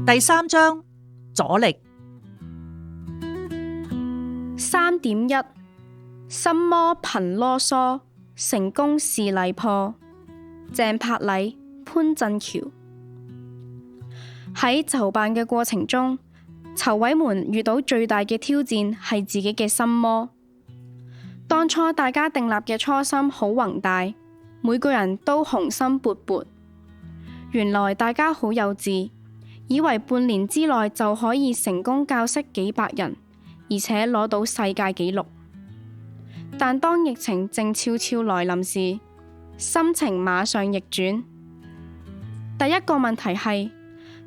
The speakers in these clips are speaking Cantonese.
第3章阻力。3.1 心魔頻囉嗦，成功是禮破。鄭柏禮、潘振橋。喺籌辦嘅過程中，籌委們遇到最大嘅挑戰係自己嘅心魔。當初大家訂立嘅初心好宏大，每個人都雄心勃勃。原來大家好幼稚，以為半年之內就可以成功教識幾百人，而且攞到世界紀錄。但當疫情靜悄悄來臨時，心情馬上逆轉。第一個問題係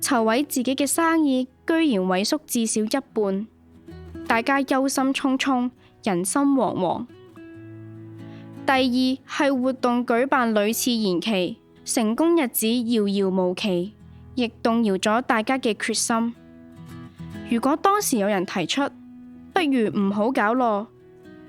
籌委自己嘅生意居然萎縮至少一半，大家憂心忡忡，人心惶惶。第二係活動舉辦屢次延期，成功日子遙遙無期，亦動搖咗大家嘅決心。如果當時有人提出，不如唔好搞咯，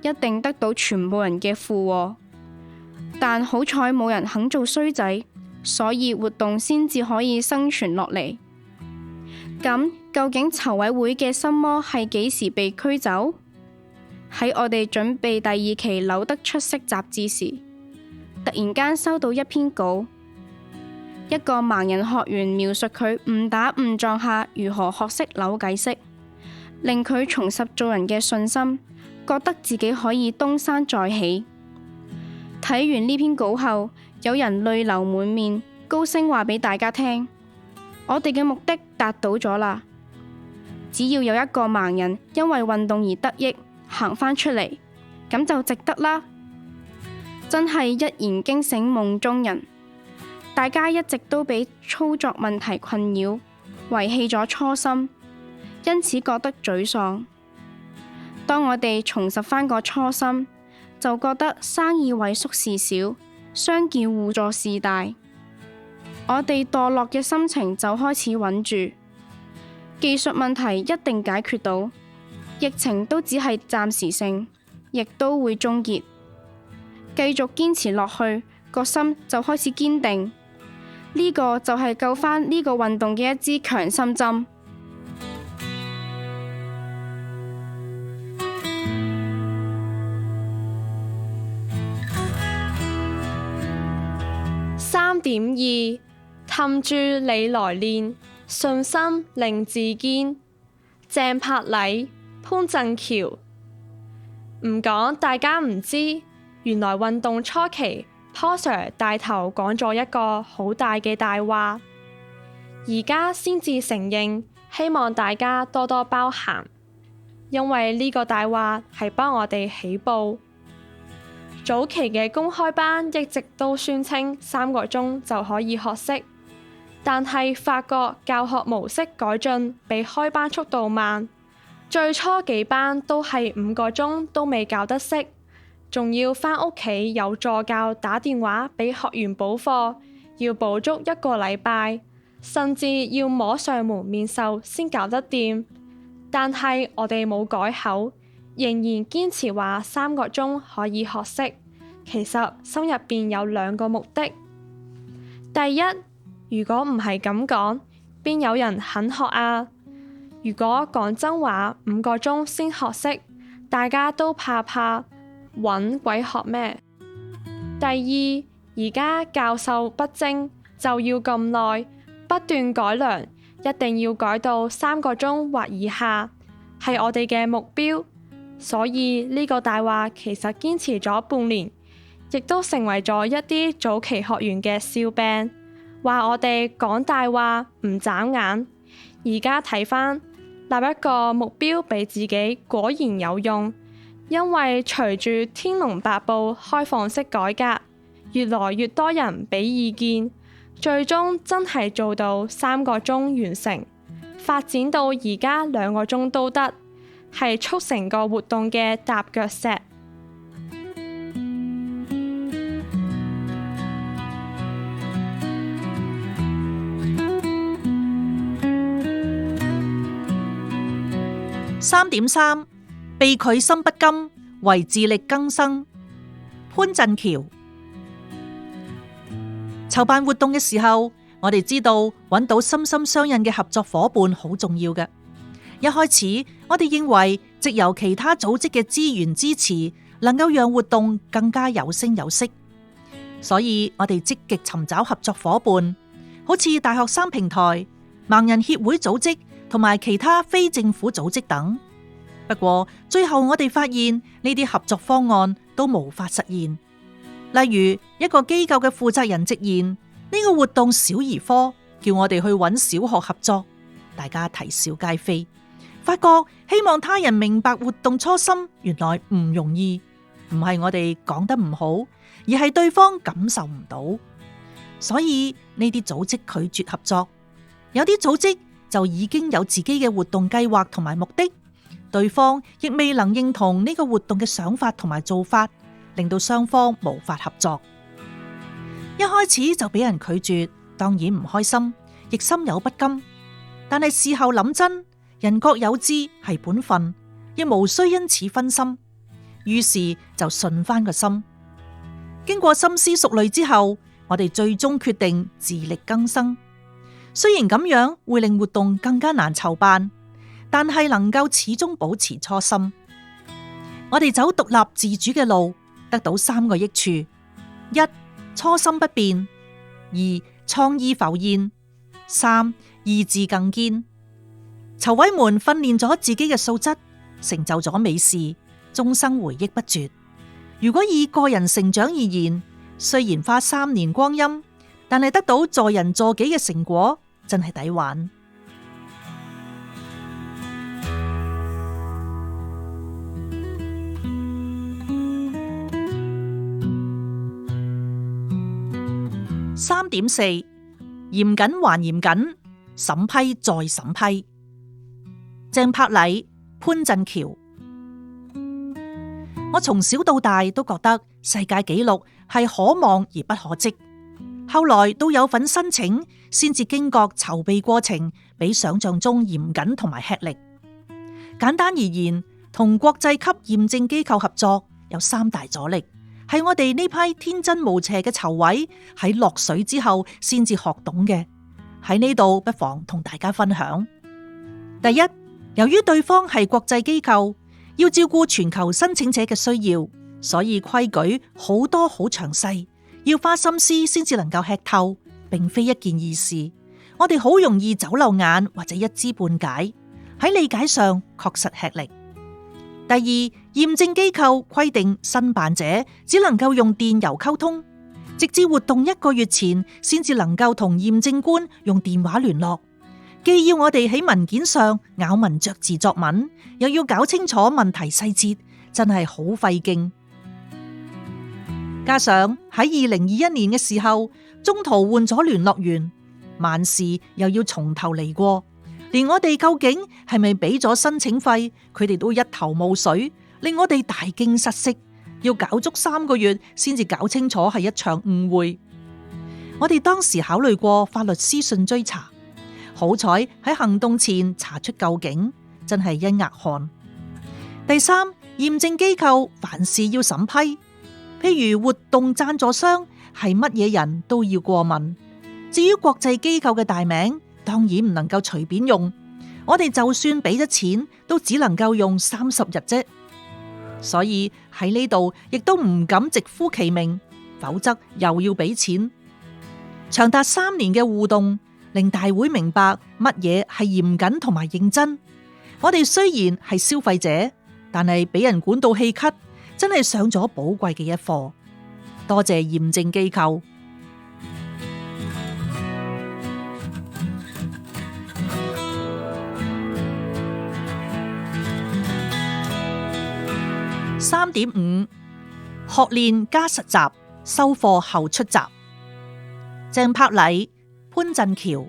一定得到全部人嘅附和。但好彩冇人肯做衰仔，所以活動先至可以生存落嚟。咁究竟籌委會嘅心魔係幾時被驅走？喺我哋準備第2期扭得出色雜誌時，突然間收到一篇稿，一個盲人學員描述佢誤打誤撞下如何學識扭計骰，令佢重拾做人嘅信心，覺得自己可以東山再起。睇完呢篇稿後，有人淚流滿面，高聲話俾大家聽：我哋嘅目的達到咗啦！只要有一個盲人因為運動而得益，行返出嚟，咁就值得啦！真係一言驚醒夢中人。大家一直都俾操作問題困擾，遺棄咗初心，因此覺得沮喪。當我哋重拾返個初心，就覺得生意萎縮事小，相見互助事大。我哋墮落嘅心情就開始穩住。技術問題一定解決到，疫情都只係暫時性，亦都會終結。繼續堅持落去，個心就開始堅定。呢個就係救返呢個運動嘅一支強心針。3.2 氹住你來練，信心令自堅。鄭柏禮、潘振橋。唔講大家唔知，原來運動初期Paul Sir 帶頭講咗一個好大嘅大話，而家先至承認，希望大家多多包涵，因為呢個大話係幫我哋起步。早期嘅公開班一直都宣稱3個鐘就可以學識，但係發覺教學模式改進比開班速度慢，最初幾班都係5個鐘都未教得識，仲要返屋企有助教打電話俾學員補課，要補足1個禮拜，甚至要摸上門面授先搞得掂。但係我哋冇改口，仍然堅持話3個鐘可以學識。其實心入邊有2個目的。第一，如果唔係咁講，邊有人肯學啊？如果講真話，5個鐘先學識，大家都怕，搵鬼學咩？第二，而家教授不精，就要咁耐，不斷改良，一定要改到3個鐘或以下，係我哋嘅目標。所以呢個大話其實堅持咗半年，亦都成為咗一啲早期學員嘅笑柄，話我哋講大話唔眨眼。而家睇返，立一個目標俾自己果然有用，因為隨住《天龍八部》開放式改革，越來越多人俾意見，最終真係做到3個鐘完成，發展到而家2個鐘都得，係促成個活動嘅踏腳石。3.3 被拒心不甘，唯自力更生。潘振橋。籌辦活動嘅時候，我哋知道揾到心心相印嘅合作夥伴好重要嘅。一開始我哋認為藉由其他組織嘅資源支持，能夠讓活動更加有聲有色，所以我哋積極尋找合作夥伴，好似大學生平台、盲人協會組織同埋其他非政府組織等。不過最後我哋發現呢啲合作方案都無法實現。例如一個機構嘅負責人直言，呢個活動小兒科，叫我哋去揾小學合作，大家啼笑皆非。發覺希望他人明白活動初心，原來唔容易，唔係我哋講得唔好，而係對方感受唔到。所以呢啲組織拒絕合作，有啲組織就已經有自己嘅活動計劃同埋目的，對方亦未能認同呢個活動嘅想法同埋做法，令到雙方無法合作。一開始就俾人拒絕，當然唔開心，亦心有不甘。但係事後諗真，人各有志係本分，亦無需因此分心，於是就順翻個心。經過深思熟慮之後，我哋最終決定自力更生。雖然咁樣會令活動更加難籌辦，但係能夠始終保持初心。我哋走獨立自主嘅路，得到3個益處：一、初心不變；二、創意浮現；三、意志更堅。籌委們訓練咗自己嘅素質，成就咗美事，終生回憶不絕。如果以個人成長而言，雖然花3年光陰，但係得到助人助己嘅成果，真係抵玩。3.4 嚴謹還嚴謹，審批再審批。鄭柏禮、潘振橋。我從小到大都覺得世界紀錄係可望而不可即，後來都有份申請，先至驚覺籌備過程比想象中嚴謹同埋吃力。簡單而言，同國際級驗證機構合作有3大阻力，係我哋呢批天真無邪嘅籌委喺落水之後先至學懂嘅。喺呢度不妨同大家分享。第一，由於對方係國際機構，要照顧全球申請者嘅需要，所以規矩好多好詳細，要花心思先至能夠吃透，並非一件易事。我哋好容易走漏眼或者一知半解，喺理解上確實吃力。第二，驗證機構規定申辦者只能夠用電郵溝通，直至活動1個月前先至能夠同驗證官用電話聯絡。既要我哋喺文件上咬文嚼字作文，又要搞清楚問題細節，真係好費勁。加上喺2021年嘅時候，中途換咗聯絡員，萬事又要從頭嚟過，連我哋究竟係咪俾咗申請費，佢哋都一頭霧水，令我哋大驚失色，要搞足3個月先至搞清楚係一場誤會。我哋當時考慮過發律師信追查，好彩喺行動前查出究竟，真係一額汗。第三，驗證機構凡事要審批，譬如活動贊助商係乜嘢人都要過問。至於國際機構嘅大名，當然唔能夠隨便用。我哋就算俾咗錢，都只能夠用30日啫。所以喺呢度亦都唔敢直呼其名，否則又要俾錢。長達3年嘅互動，令大會明白乜嘢係嚴謹同埋認真。我哋雖然係消費者，但係俾人管到氣咳，真係上咗寶貴嘅一課。多謝驗證機構。3.5 學練加實習，收貨後出閘。鄭柏禮、潘振橋。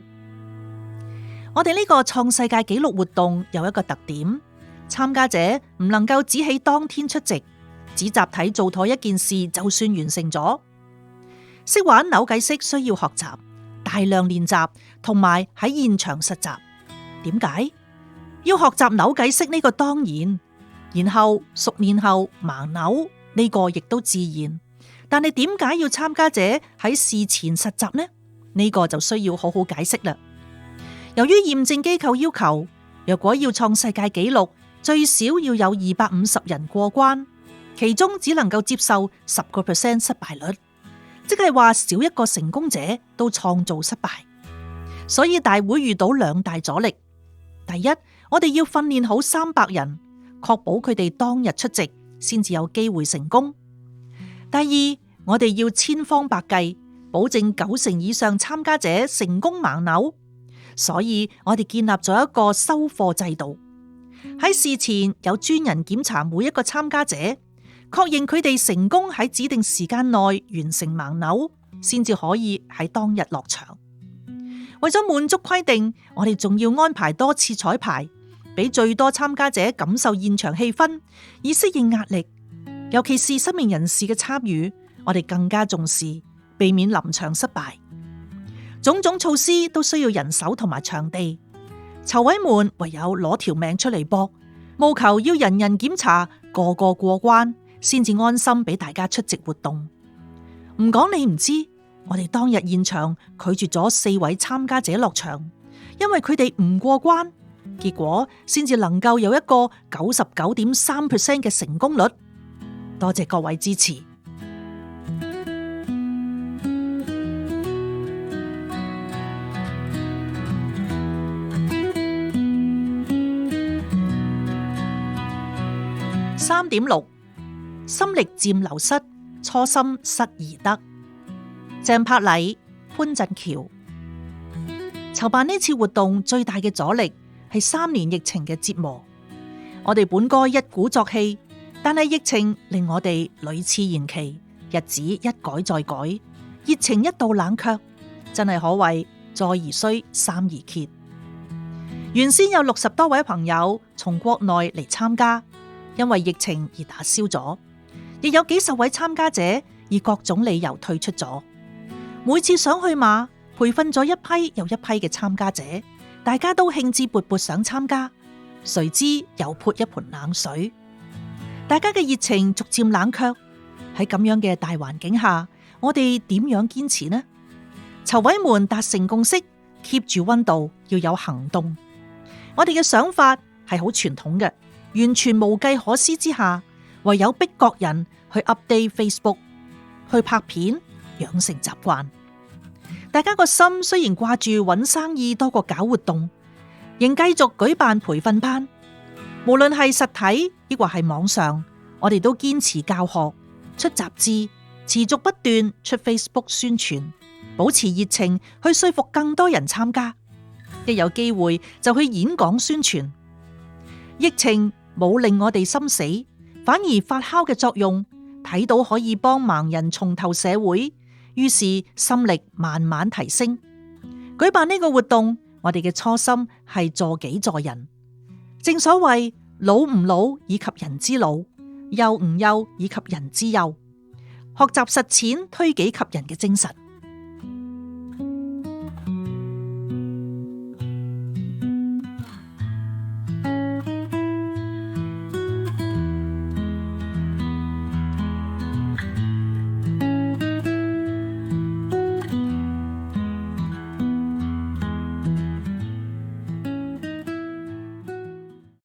我哋呢個創世界紀錄活動有一個特點，參加者唔能夠只喺當天出席，只集體做妥一件事就算完成咗。識玩扭計骰需要學習，大量練習同埋喺現場實習。點解要學習扭計骰呢個當然，然後熟練後盲扭呢個亦都自然。但係點解要參加者喺事前實習呢？呢個就需要好好解釋啦。由於驗證機構要求，若果要創世界紀錄，最少要有250人過關，其中只能夠接受10% 失敗率，即係話少一個成功者都創造失敗。所以大會遇到2大阻力。第一，我哋要訓練好300人，確保佢哋當日出席，先至有機會成功。第二，我哋要千方百計，保證90%以上參加者成功盲扭。所以我哋建立咗一個收課制度，喺事前有專人檢查每一個參加者，確認佢哋成功喺指定時間內完成盲扭，先至可以喺當日落場。為咗滿足規定，我哋仲要安排多次彩排，俾最多參加者感受現場氣氛，以適應壓力。尤其是失明人士嘅參與，我哋更加重視，避免臨場失敗。種種措施都需要人手同埋場地，籌委們唯有攞條命出嚟搏，務求要人人檢查，個個過關，先至安心俾大家出席活動。唔講你唔知，我哋當日現場拒絕咗4位參加者落場，因為佢哋唔過關，結果先至能夠有一個99.3% 嘅成功率。多謝各位支持。3.6 心力漸流失，初心失而得。鄭柏禮、潘振橋。籌辦呢次活動最大嘅阻力係3年疫情嘅折磨。我哋本該一鼓作氣，但係疫情令我哋屢次延期，日子一改再改，熱情一度冷卻，真係可謂再而衰，三而竭。原先有60多位朋友從國內嚟參加，因為疫情而打消咗，亦有幾十位參加者以各種理由退出咗。每次上去馬，培訓咗一批又一批嘅參加者，大家都興致勃勃想參加，誰知又潑一盆冷水。大家嘅熱情逐漸冷卻，喺咁樣嘅大環境下，我哋點樣堅持呢？籌委們達成共識 ，keep 住溫度，要有行動。我哋嘅想法係好傳統嘅，完全無計可施之下，唯有逼各人去 update Facebook， 去拍片，養成習慣。大家個心雖然掛住搵生意多過搞活動，仍繼續舉辦培訓班。無論係實體亦或係網上，我哋都堅持教學、出雜誌，持續不斷出 Facebook 宣傳，保持熱情去說服更多人參加。一有機會就去演講宣傳。疫情冇令我哋心死，反而發酵嘅作用，睇到可以幫盲人重投社會，於是心力慢慢提升。舉辦呢個活動，我哋嘅初心係助己助人。正所謂老唔老以及人之老，幼唔幼以及人之幼，學習實踐推己及人嘅精神。